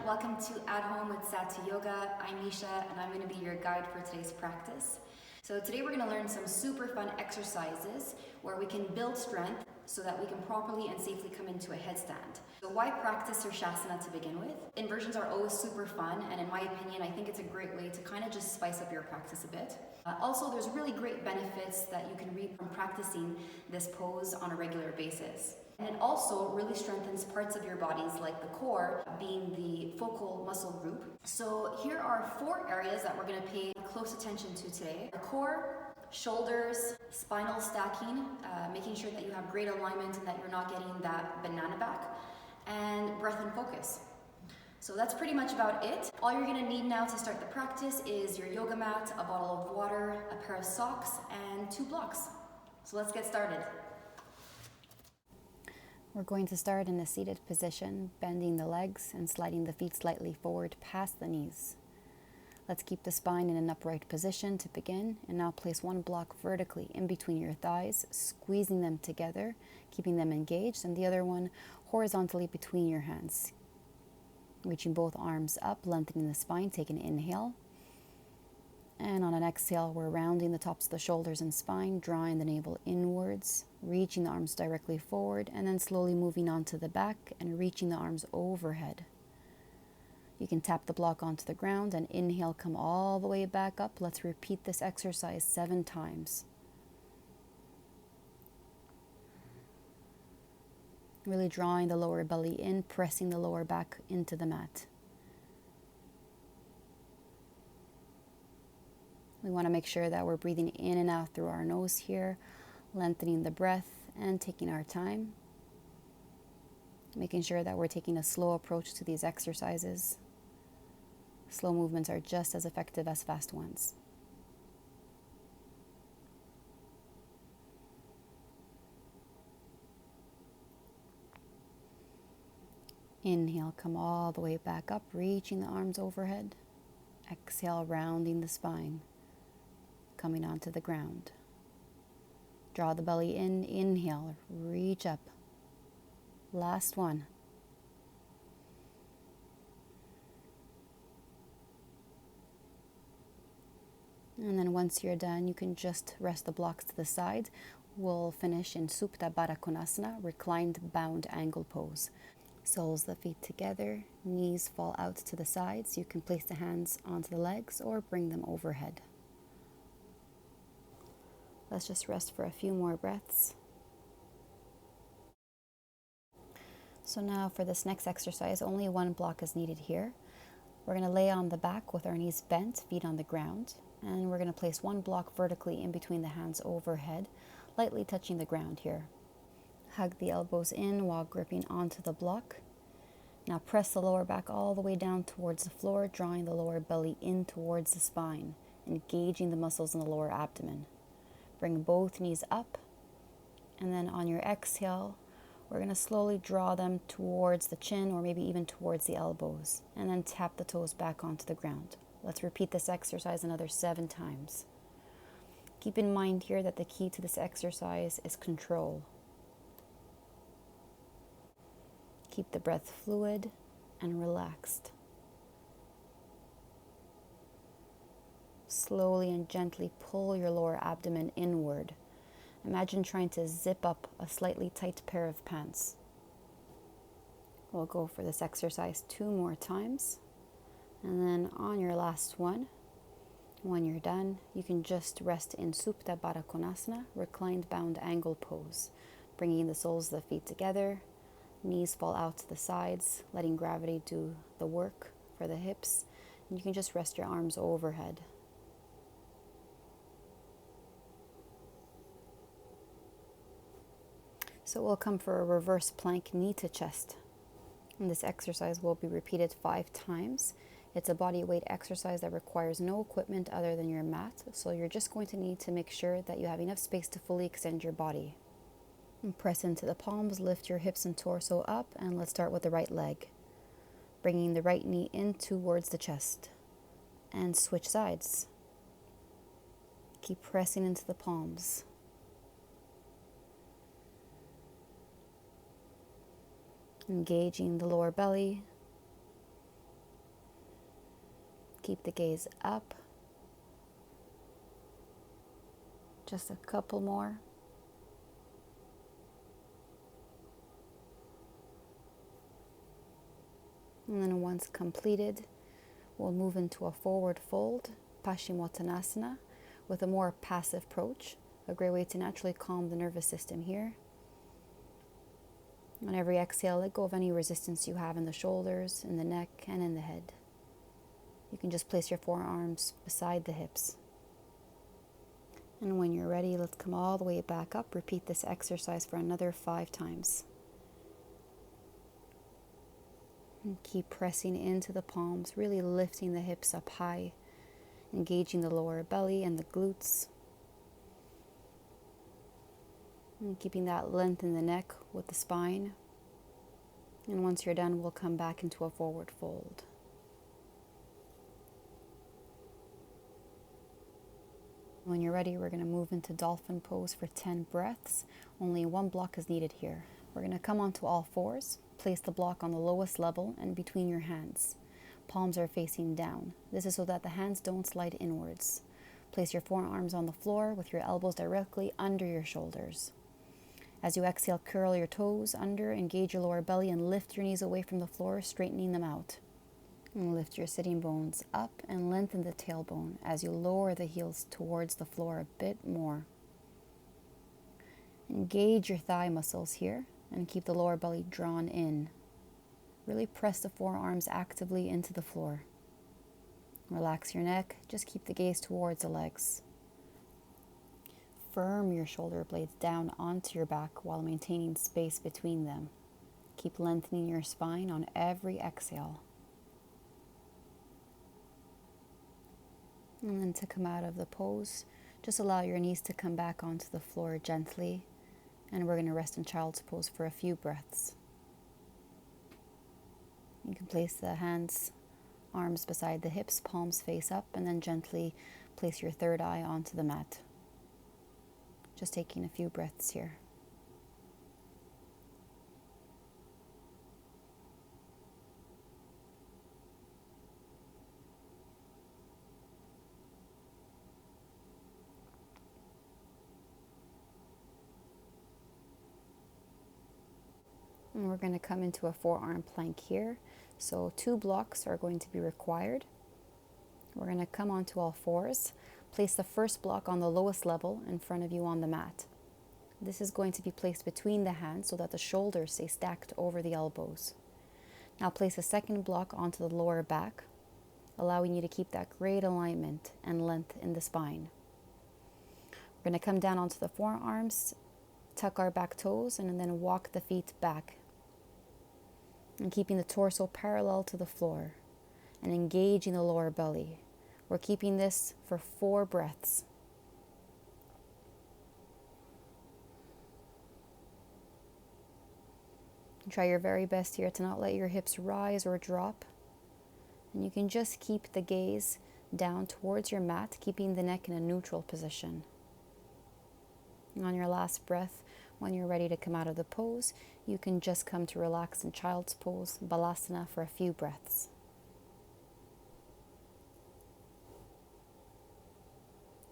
welcome to At Home with Satū Yoga. I'm Nisha and I'm going to be your guide for today's practice. So today we're going to learn some super fun exercises where we can build strength so that we can properly and safely come into a headstand. So why practice Shasana to begin with? Inversions are always super fun, and in my opinion I think it's a great way to kind of just spice up your practice a bit. Also, there's really great benefits that you can reap from practicing this pose on a regular basis. And it also really strengthens parts of your bodies like the core, being the focal muscle group. So here are 4 areas that we're going to pay close attention to today. The core, shoulders, spinal stacking, making sure that you have great alignment and that you're not getting that banana back, and breath and focus. So that's pretty much about it. All you're going to need now to start the practice is your yoga mat, a bottle of water, a pair of socks, and 2 blocks. So let's get started. We're going to start in a seated position, bending the legs and sliding the feet slightly forward past the knees. Let's keep the spine in an upright position to begin, and now place 1 block vertically in between your thighs, squeezing them together, keeping them engaged, and the other one horizontally between your hands. Reaching both arms up, lengthening the spine, take an inhale. And on an exhale, we're rounding the tops of the shoulders and spine, drawing the navel inwards, reaching the arms directly forward, and then slowly moving onto the back and reaching the arms overhead. You can tap the block onto the ground and inhale, come all the way back up. Let's repeat this exercise 7 times. Really drawing the lower belly in, pressing the lower back into the mat. We want to make sure that we're breathing in and out through our nose here, lengthening the breath and taking our time. Making sure that we're taking a slow approach to these exercises. Slow movements are just as effective as fast ones. Inhale, come all the way back up, reaching the arms overhead. Exhale, rounding the spine, coming onto the ground. Draw the belly in, inhale, reach up. Last one. And then once you're done, you can just rest the blocks to the side. We'll finish in Supta Baddha Konasana, reclined bound angle pose. Soles the feet together, knees fall out to the sides. You can place the hands onto the legs or bring them overhead. Let's just rest for a few more breaths. So now for this next exercise, only 1 block is needed here. We're going to lay on the back with our knees bent, feet on the ground, and we're going to place 1 block vertically in between the hands overhead, lightly touching the ground here. Hug the elbows in while gripping onto the block. Now press the lower back all the way down towards the floor, drawing the lower belly in towards the spine, engaging the muscles in the lower abdomen. Bring both knees up, and then on your exhale, we're going to slowly draw them towards the chin or maybe even towards the elbows, and then tap the toes back onto the ground. Let's repeat this exercise another 7 times. Keep in mind here that the key to this exercise is control. Keep the breath fluid and relaxed. Slowly and gently pull your lower abdomen inward. Imagine trying to zip up a slightly tight pair of pants. We'll go for this exercise 2 more times. And then on your last one, when you're done, you can just rest in Supta Baddha Konasana, reclined bound angle pose, bringing the soles of the feet together. Knees fall out to the sides, letting gravity do the work for the hips. And you can just rest your arms overhead. So we'll come for a reverse plank, knee to chest. And this exercise will be repeated 5 times. It's a body weight exercise that requires no equipment other than your mat. So you're just going to need to make sure that you have enough space to fully extend your body. And press into the palms, lift your hips and torso up, and let's start with the right leg. Bringing the right knee in towards the chest. And switch sides. Keep pressing into the palms. Engaging the lower belly. keep the gaze up. Just a couple more. And then once completed, we'll move into a forward fold, Paschimottanasana, with a more passive approach, a great way to naturally calm the nervous system here. On every exhale, let go of any resistance you have in the shoulders, in the neck, and in the head. You can just place your forearms beside the hips. And when you're ready, let's come all the way back up. Repeat this exercise for another 5 times. And keep pressing into the palms, really lifting the hips up high, engaging the lower belly and the glutes. And keeping that length in the neck with the spine. And once you're done, we'll come back into a forward fold. When you're ready, we're going to move into dolphin pose for 10 breaths. Only 1 block is needed here. We're going to come onto all fours. Place the block on the lowest level and between your hands. Palms are facing down. This is so that the hands don't slide inwards. Place your forearms on the floor with your elbows directly under your shoulders. As you exhale, curl your toes under, engage your lower belly, and lift your knees away from the floor, straightening them out. And lift your sitting bones up and lengthen the tailbone as you lower the heels towards the floor a bit more. Engage your thigh muscles here and keep the lower belly drawn in. Really press the forearms actively into the floor. Relax your neck, just keep the gaze towards the legs. Firm your shoulder blades down onto your back while maintaining space between them. Keep lengthening your spine on every exhale. And then to come out of the pose, just allow your knees to come back onto the floor gently. And we're going to rest in child's pose for a few breaths. You can place the hands, arms beside the hips, palms face up, and then gently place your third eye onto the mat. Just taking a few breaths here. And we're going to come into a forearm plank here. So 2 blocks are going to be required. We're going to come onto all fours. Place the first block on the lowest level in front of you on the mat. This is going to be placed between the hands so that the shoulders stay stacked over the elbows. Now place a second block onto the lower back, allowing you to keep that great alignment and length in the spine. We're going to come down onto the forearms, tuck our back toes, and then walk the feet back. And keeping the torso parallel to the floor and engaging the lower belly. We're keeping this for 4 breaths. Try your very best here to not let your hips rise or drop. And you can just keep the gaze down towards your mat, keeping the neck in a neutral position. And on your last breath, when you're ready to come out of the pose, you can just come to relax in child's pose, balasana, for a few breaths.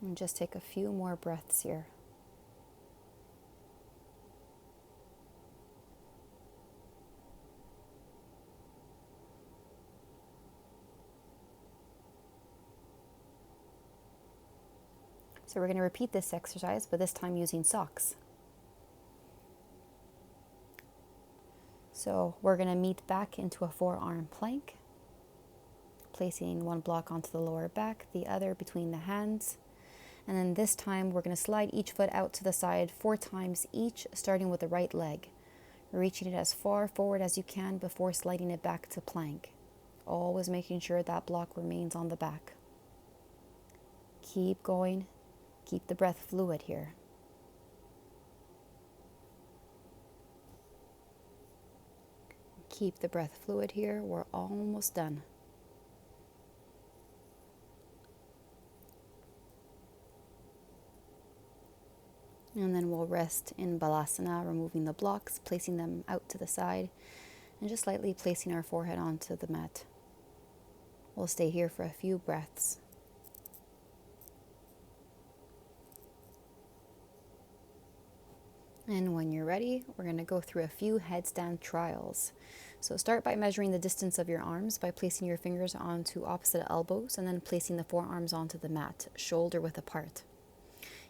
And just take a few more breaths here. So we're going to repeat this exercise, but this time using socks. So we're going to meet back into a forearm plank, placing 1 block onto the lower back, the other between the hands. And then this time we're going to slide each foot out to the side 4 times each, starting with the right leg, reaching it as far forward as you can before sliding it back to plank. Always making sure that block remains on the back. Keep going. Keep the breath fluid here. Keep the breath fluid here. We're almost done. And then we'll rest in balasana, removing the blocks, placing them out to the side, and just lightly placing our forehead onto the mat. We'll stay here for a few breaths. And when you're ready, we're going to go through a few headstand trials. So start by measuring the distance of your arms by placing your fingers onto opposite elbows and then placing the forearms onto the mat, shoulder width apart.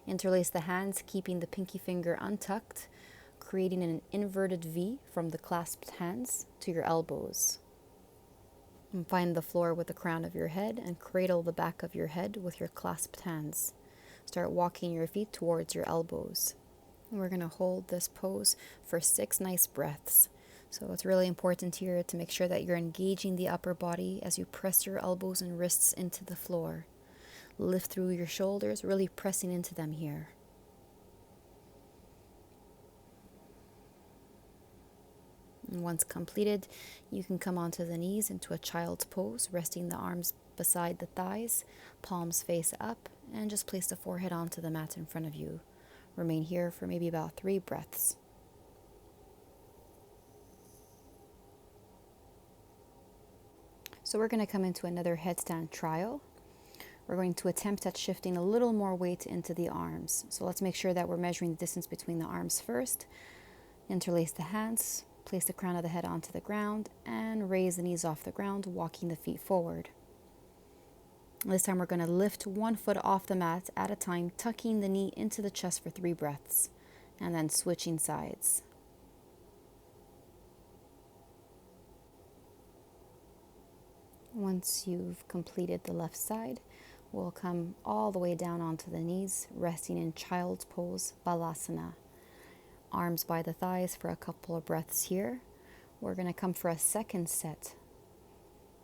Interlace the hands, keeping the pinky finger untucked, creating an inverted V from the clasped hands to your elbows. And find the floor with the crown of your head and cradle the back of your head with your clasped hands. Start walking your feet towards your elbows. We're going to hold this pose for 6 nice breaths. So it's really important here to make sure that you're engaging the upper body as you press your elbows and wrists into the floor. Lift through your shoulders, really pressing into them here. And once completed, you can come onto the knees into a child's pose, resting the arms beside the thighs, palms face up, and just place the forehead onto the mat in front of you. Remain here for maybe about 3 breaths. So we're going to come into another headstand trial. We're going to attempt at shifting a little more weight into the arms. So let's make sure that we're measuring the distance between the arms first. Interlace the hands, place the crown of the head onto the ground, and raise the knees off the ground, walking the feet forward. This time we're going to lift one foot off the mat at a time, tucking the knee into the chest for 3 breaths, and then switching sides. Once you've completed the left side, we'll come all the way down onto the knees, resting in child's pose, Balasana. Arms by the thighs for a couple of breaths here. We're going to come for a second set,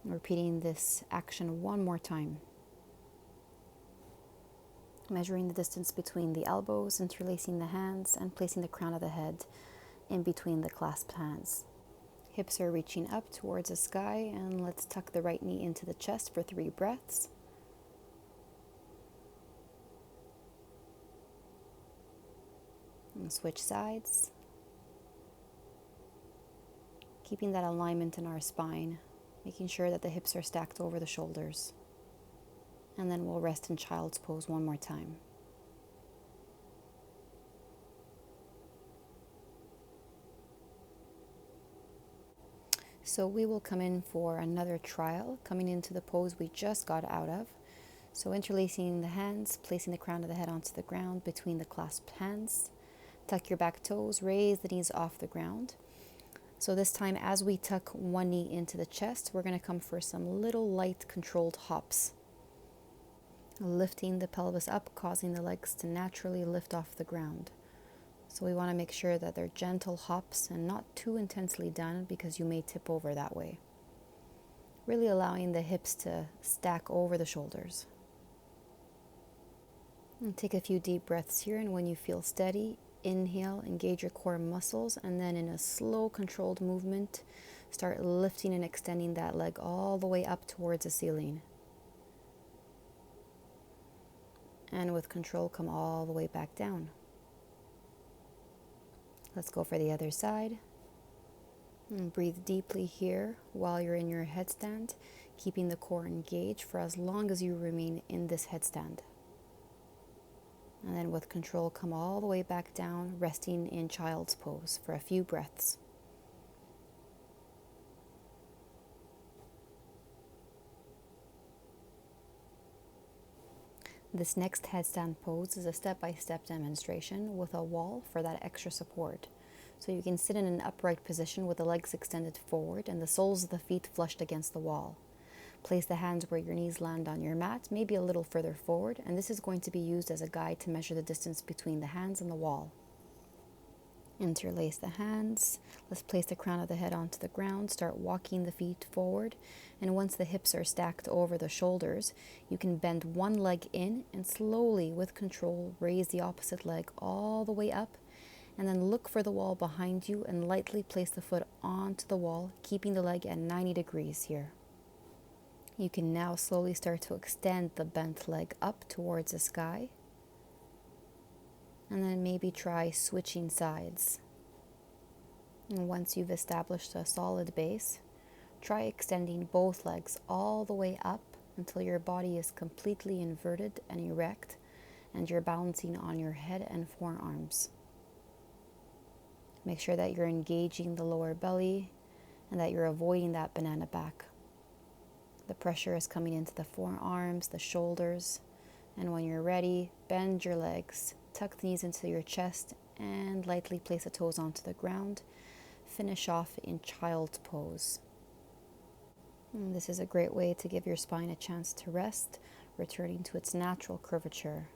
repeating this action one more time. Measuring the distance between the elbows, interlacing the hands, and placing the crown of the head in between the clasped hands. Hips are reaching up towards the sky, and let's tuck the right knee into the chest for 3 breaths. And switch sides. Keeping that alignment in our spine, making sure that the hips are stacked over the shoulders. And then we'll rest in child's pose one more time. So we will come in for another trial, coming into the pose we just got out of. So interlacing the hands, placing the crown of the head onto the ground between the clasped hands. Tuck your back toes, raise the knees off the ground. So this time, as we tuck one knee into the chest, we're going to come for some little light controlled hops. Lifting the pelvis up, causing the legs to naturally lift off the ground. So we want to make sure that they're gentle hops and not too intensely done, because you may tip over that way. Really allowing the hips to stack over the shoulders. And take a few deep breaths here, and when you feel steady, inhale, engage your core muscles, and then in a slow, controlled movement, start lifting and extending that leg all the way up towards the ceiling. And with control, come all the way back down. Let's go for the other side. And breathe deeply here while you're in your headstand, keeping the core engaged for as long as you remain in this headstand. And then with control, come all the way back down, resting in child's pose for a few breaths. This next headstand pose is a step-by-step demonstration with a wall for that extra support. So you can sit in an upright position with the legs extended forward and the soles of the feet flushed against the wall. Place the hands where your knees land on your mat, maybe a little further forward, and this is going to be used as a guide to measure the distance between the hands and the wall. Interlace the hands. Let's place the crown of the head onto the ground. Start walking the feet forward. And once the hips are stacked over the shoulders, you can bend one leg in and slowly, with control, raise the opposite leg all the way up. And then look for the wall behind you and lightly place the foot onto the wall, keeping the leg at 90 degrees here. You can now slowly start to extend the bent leg up towards the sky. And then maybe try switching sides. And once you've established a solid base, Try extending both legs all the way up until your body is completely inverted and erect, and you're balancing on your head and forearms. Make sure that you're engaging the lower belly and that you're avoiding that banana back. The pressure is coming into the forearms, the shoulders, and when you're ready, bend your legs, tuck the knees into your chest, and lightly place the toes onto the ground. Finish off in child's pose. And this is a great way to give your spine a chance to rest, returning to its natural curvature.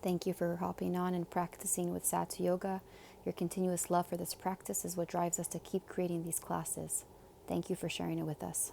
Thank you for hopping on and practicing with Satū Yoga. Your continuous love for this practice is what drives us to keep creating these classes. Thank you for sharing it with us.